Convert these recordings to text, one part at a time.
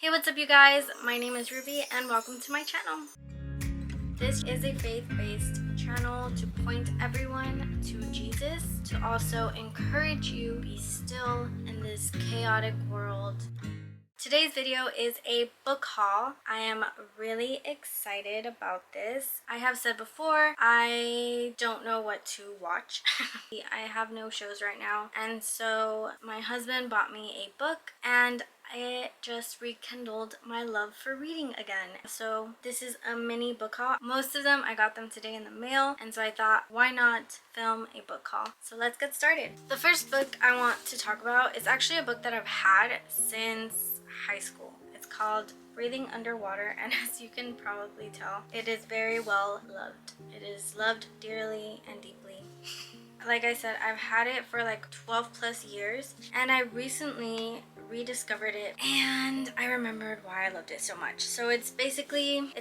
Hey, what's up you guys? My name is Ruby and welcome to my channel. This is a faith-based channel to point everyone to Jesus, to also encourage you to be still in this chaotic world. Today's video is a book haul. I am really excited about this. I have said before, I don't know what to watch. I have no shows right now, and so my husband bought me a book and it just rekindled my love for reading again. So this is a mini book haul. Most of them I got them today in the mail, and so I thought, why not film a book haul? So let's get started. The first book I want to talk about is actually a book that I've had since high school. It's called Breathing Underwater, and as you can probably tell, it is very well loved. It is loved dearly and deeply. Like I said, I've had it for like 12 plus years, and I recently rediscovered it and I remembered why I loved it so much. So it's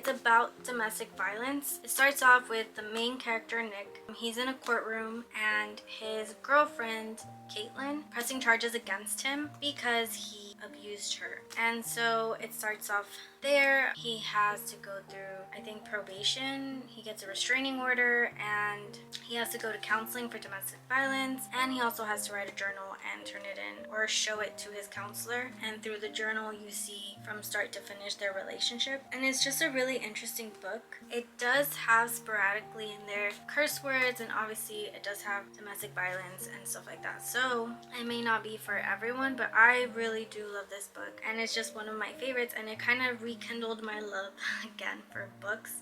about domestic violence. It starts off with the main character, Nick. He's in a courtroom and his girlfriend, Caitlin, pressing charges against him because he abused her. And so it starts off there. He has to go through, I think, probation. He gets a restraining order and he has to go to counseling for domestic violence, and he also has to write a journal and turn it in or show it to his counselor. And through the journal you see from start to finish their relationship, and it's just a really interesting book. It does have sporadically in there curse words, and obviously it does have domestic violence and stuff like that, so it may not be for everyone, but I really do love this book and it's just one of my favorites, and it kind of rekindled my love again for books.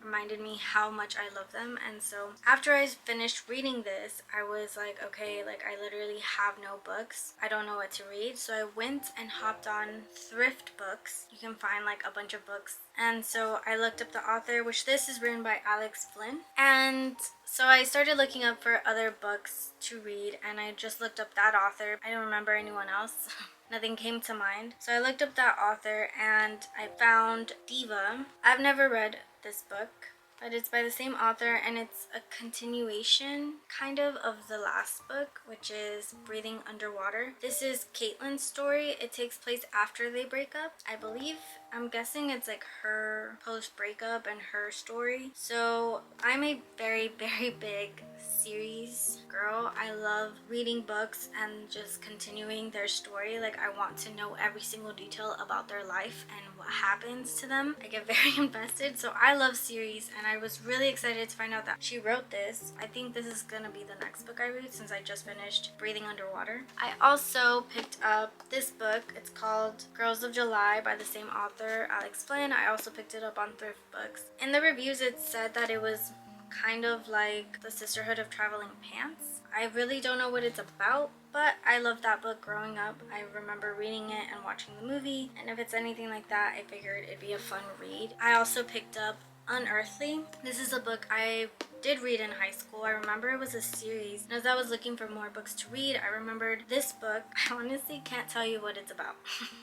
Reminded me how much I love them. And so after I finished reading this, I was like, okay, like I literally have no books. I don't know what to read. So I went and hopped on Thrift books. You can find like a bunch of books. And so I looked up the author, which this is written by Alex Flinn. And so I started looking up for other books to read, and I just looked up that author. I don't remember anyone else. Nothing came to mind. So I looked up that author and I found Diva. I've never read this book, but it's by the same author, and it's a continuation kind of the last book, which is Breathing Underwater. This is Caitlin's story. It takes place after they break up, I believe. I'm guessing it's like her post-breakup and her story. So I'm a very, very big series girl. I love reading books and just continuing their story. Like, I want to know every single detail about their life and what happens to them. I get very invested, so I love series, and I was really excited to find out that she wrote this. I think this is gonna be the next book I read since I just finished Breathing Underwater. I also picked up this book. It's called Girls of July by the same author, Alex Flinn. I also picked it up on Thrift Books. In the reviews it said that it was kind of like the Sisterhood of Traveling Pants. I really don't know what it's about, but I loved that book growing up. I remember reading it and watching the movie, and if it's anything like that, I figured it'd be a fun read. I also picked up Unearthly. This is a book I did read in high school. I remember it was a series, and as I was looking for more books to read, I remembered this book. I honestly can't tell you what it's about.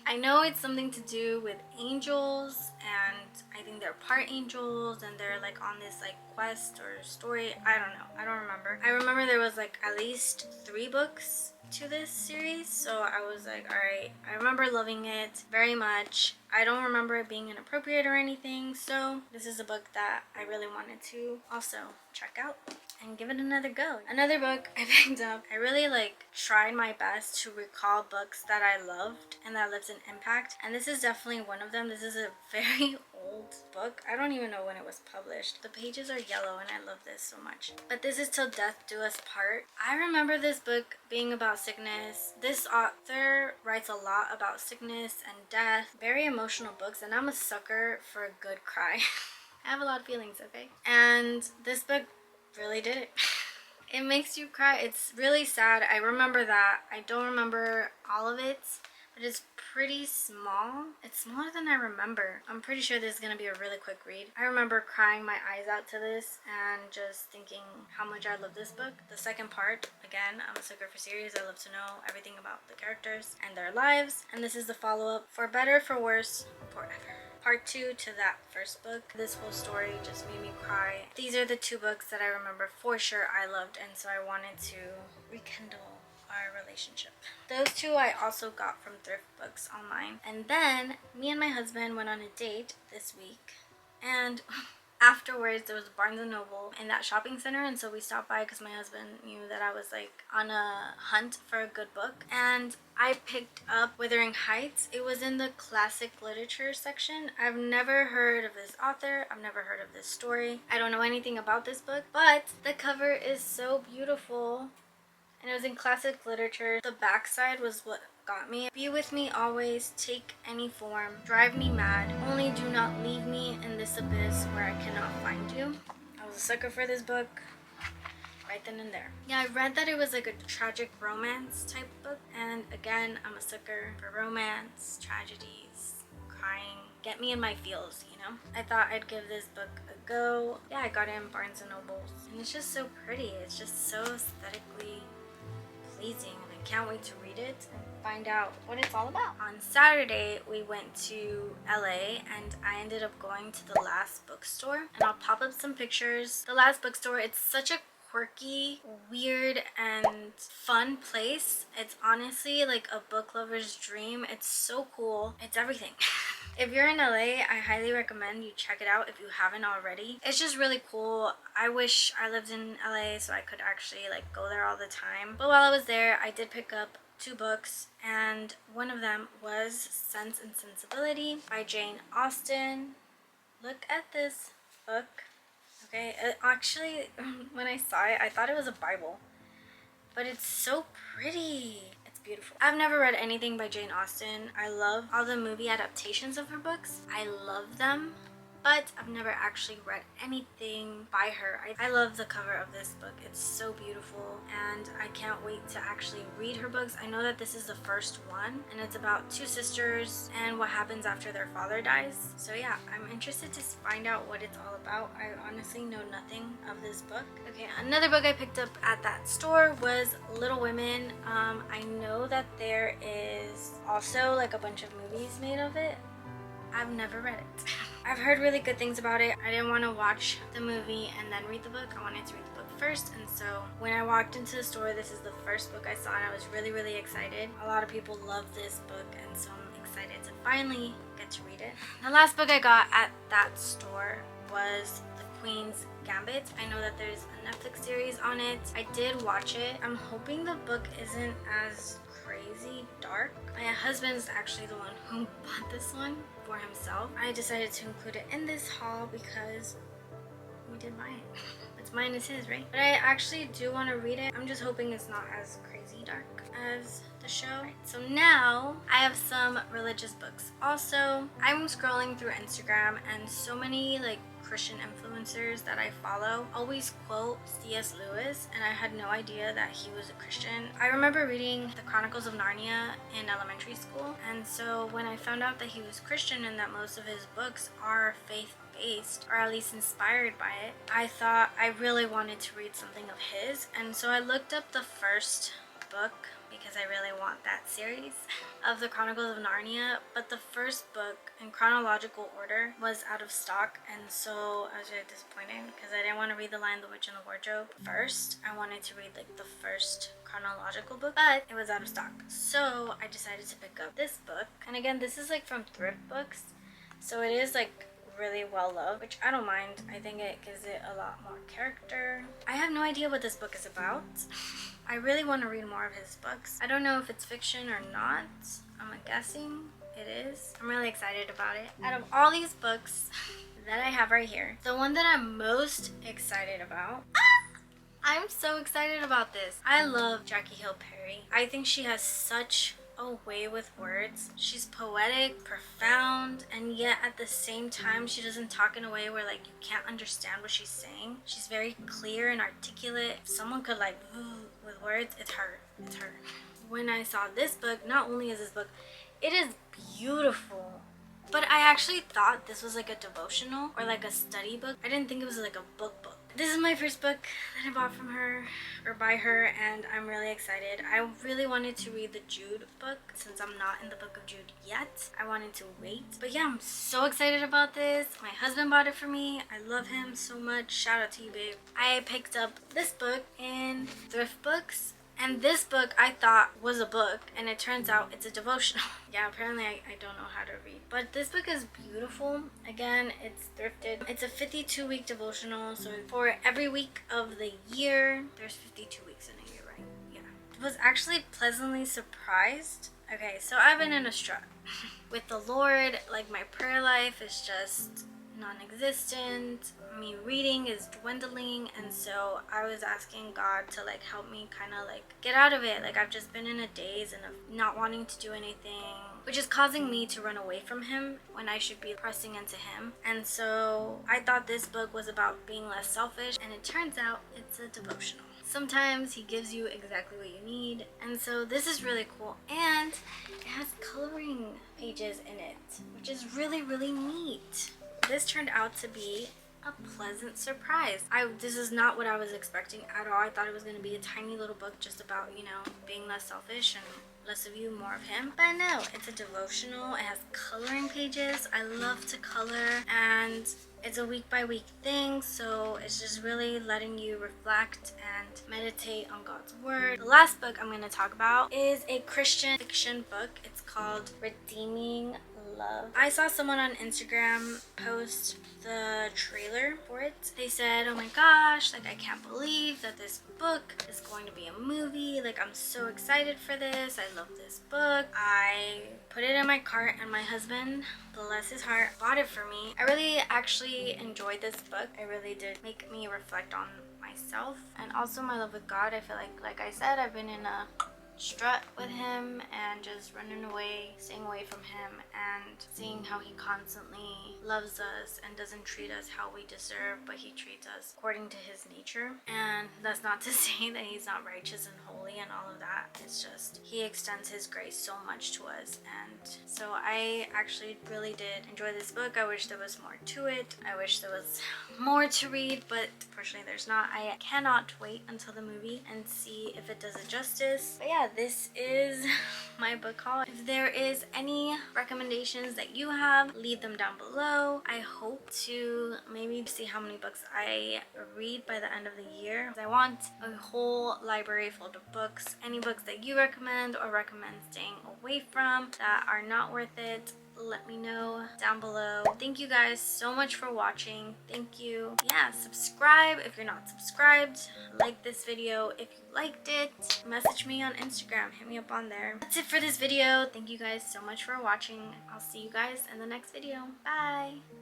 I know it's something to do with angels, and I think they're part angels, and they're like on this like quest or story. I don't know. I don't remember. I remember there was like at least 3 books to this series, so I was like, alright. I remember loving it very much. I don't remember it being inappropriate or anything, so this is a book that I really wanted to also check out and give it another go. Another book I picked up, I really like tried my best to recall books that I loved and that left an impact, and this is definitely one of them. This is a very old book. I don't even know when it was published. The pages are yellow and I love this so much. But this is Till Death Do Us Part. I remember this book being about sickness. This author writes a lot about sickness and death. Very emotional books, and I'm a sucker for a good cry. I have a lot of feelings, okay? And this book really did it. It makes you cry. It's really sad. I remember that. I don't remember all of it, but it's pretty small. It's smaller than I remember. I'm pretty sure this is going to be a really quick read. I remember crying my eyes out to this and just thinking how much I love this book. The second part, again, I'm a sucker for series. I love to know everything about the characters and their lives. And this is the follow-up, For Better, For Worse, Forever. Part 2 to that first book. This whole story just made me cry. These are the 2 books that I remember for sure I loved, and so I wanted to rekindle our relationship. Those two I also got from Thrift Books online. And then me and my husband went on a date this week, and afterwards there was a Barnes & Noble in that shopping center, and so we stopped by because my husband knew that I was like on a hunt for a good book, and I picked up Wuthering Heights. It was in the classic literature section. I've never heard of this author. I've never heard of this story. I don't know anything about this book, but the cover is so beautiful, and it was in classic literature. The backside was what got me. Be with me always, take any form, drive me mad, only do not leave me in this abyss where I cannot find you. I was a sucker for this book right then and there. Yeah, I read that it was like a tragic romance type book, and again, I'm a sucker for romance, tragedies, crying. Get me in my feels, you know? I thought I'd give this book a go. Yeah, I got it in Barnes & Nobles, and it's just so pretty. It's just so aesthetically pleasing, and I can't wait to read it and find out what it's all about. On Saturday, we went to LA, and I ended up going to the Last Bookstore, and I'll pop up some pictures. The Last Bookstore, it's such a quirky, weird, and fun place. It's honestly like a book lover's dream. It's so cool. It's everything. If you're in LA, I highly recommend you check it out if you haven't already. It's just really cool. I wish I lived in LA so I could actually like go there all the time. But while I was there, I did pick up 2 books, and one of them was Sense and Sensibility by Jane Austen. Look at this book. Okay, actually, when I saw it, I thought it was a Bible, but it's so pretty. It's beautiful. I've never read anything by Jane Austen. I love all the movie adaptations of her books. I love them, but I've never actually read anything by her. I love the cover of this book. It's so beautiful, and I can't wait to actually read her books. I know that this is the first one, and it's about 2 sisters and what happens after their father dies. So yeah, I'm interested to find out what it's all about. I honestly know nothing of this book. Okay, another book I picked up at that store was Little Women. I know that there is also like a bunch of movies made of it. I've never read it. I've heard really good things about it. I didn't want to watch the movie and then read the book. I wanted to read the book first, and so when I walked into the store, this is the first book I saw, and I was really excited. A lot of people love this book, and so I'm excited to finally get to read it. The last book I got at that store was The Queen's Gambit. I know that there's a Netflix series on it. I did watch it. I'm hoping the book isn't as crazy dark. My husband's actually the one who bought this one for himself. I decided to include it in this haul because we did buy it. It's mine is his, right? But I actually do want to read it. I'm just hoping it's not as crazy dark as the show. Right, so now I have some religious books. Also, I'm scrolling through Instagram, and so many like Christian influencers that I follow always quote C.S. Lewis, and I had no idea that he was a Christian. I remember reading the Chronicles of Narnia in elementary school, and so when I found out that he was Christian and that most of his books are faith-based, or at least inspired by it, I thought I really wanted to read something of his, and so I looked up the first book because I really want that series of the Chronicles of Narnia, but the first book in chronological order was out of stock, and so I was really disappointed because I didn't want to read The Lion, the Witch, and the Wardrobe first. I wanted to read like the first chronological book, but it was out of stock, so I decided to pick up this book. And again, this is like from Thrift Books, so it is like really well loved, which I don't mind. I think it gives it a lot more character. I have no idea what this book is about. I really want to read more of his books. I don't know if it's fiction or not. I'm guessing it is. I'm really excited about it. Out of all these books that I have right here, the one that I'm most excited about, I'm so excited about this. I love Jackie Hill Perry. I think she has such a way with words. She's poetic, profound, and yet at the same time she doesn't talk in a way where like you can't understand what she's saying. She's very clear and articulate. If someone could like with words, it's her. It's her. When I saw this book, not only is this book, it is beautiful, but I actually thought this was like a devotional or like a study book. I didn't think it was like a book. This is my first book that I bought from her, or by her, and I'm really excited. I really wanted to read the Jude book since I'm not in the book of Jude yet. I wanted to wait. But yeah, I'm so excited about this. My husband bought it for me. I love him so much. Shout out to you, babe. I picked up this book in Thrift Books, And this book I thought was a book, and it turns out it's a devotional. Yeah, apparently I don't know how to read. But this book is beautiful. Again, it's thrifted. It's a 52-week devotional, so for every week of the year, there's 52 weeks in a year, right? Yeah. I was actually pleasantly surprised. Okay, so I've been in a strut with the Lord. Like, my prayer life is just non-existent. Me reading is dwindling, and so I was asking God to like help me kind of like get out of it. Like, I've just been in a daze and of not wanting to do anything, which is causing me to run away from him when I should be pressing into him. And so I thought this book was about being less selfish, and it turns out it's a devotional. Sometimes he gives you exactly what you need, and so this is really cool. And it has coloring pages in it, which is really, really neat. This turned out to be a pleasant surprise. This is not what I was expecting at all. I thought it was going to be a tiny little book just about, you know, being less selfish and less of you, more of him. But no, it's a devotional. It has coloring pages. I love to color, and it's a week by week thing, so it's just really letting you reflect and meditate on God's word. The last book I'm going to talk about is a Christian fiction book. It's called Redeeming Love. I saw someone on Instagram post the trailer for it. They said, oh my gosh, like, I can't believe that this book is going to be a movie. Like, I'm so excited for this. I love this book. I put it in my cart, and my husband, bless his heart, bought it for me. I really actually enjoyed this book. It really did make me reflect on myself and also my love with God. I feel like I said, I've been in a strut with him and just running away, staying away from him, and seeing how he constantly loves us and doesn't treat us how we deserve, but he treats us according to his nature. And that's not to say that he's not righteous and holy and all of that. It's just he extends his grace so much to us. And so I actually really did enjoy this book. I wish there was more to it. I wish there was more to read, but unfortunately there's not. I cannot wait until the movie and see if it does it justice. But yeah, this is my book haul. If there is any recommendations that you have, leave them down below. I hope to maybe see how many books I read by the end of the year. I want a whole library full of books. Any books that you recommend or recommend staying away from that are not worth it, let me know down below. Thank you guys so much for watching. Thank you. Yeah, subscribe if you're not subscribed. Like this video if you liked it. Message me on Instagram. Hit me up on there. That's it for this video. Thank you guys so much for watching. I'll see you guys in the next video. Bye.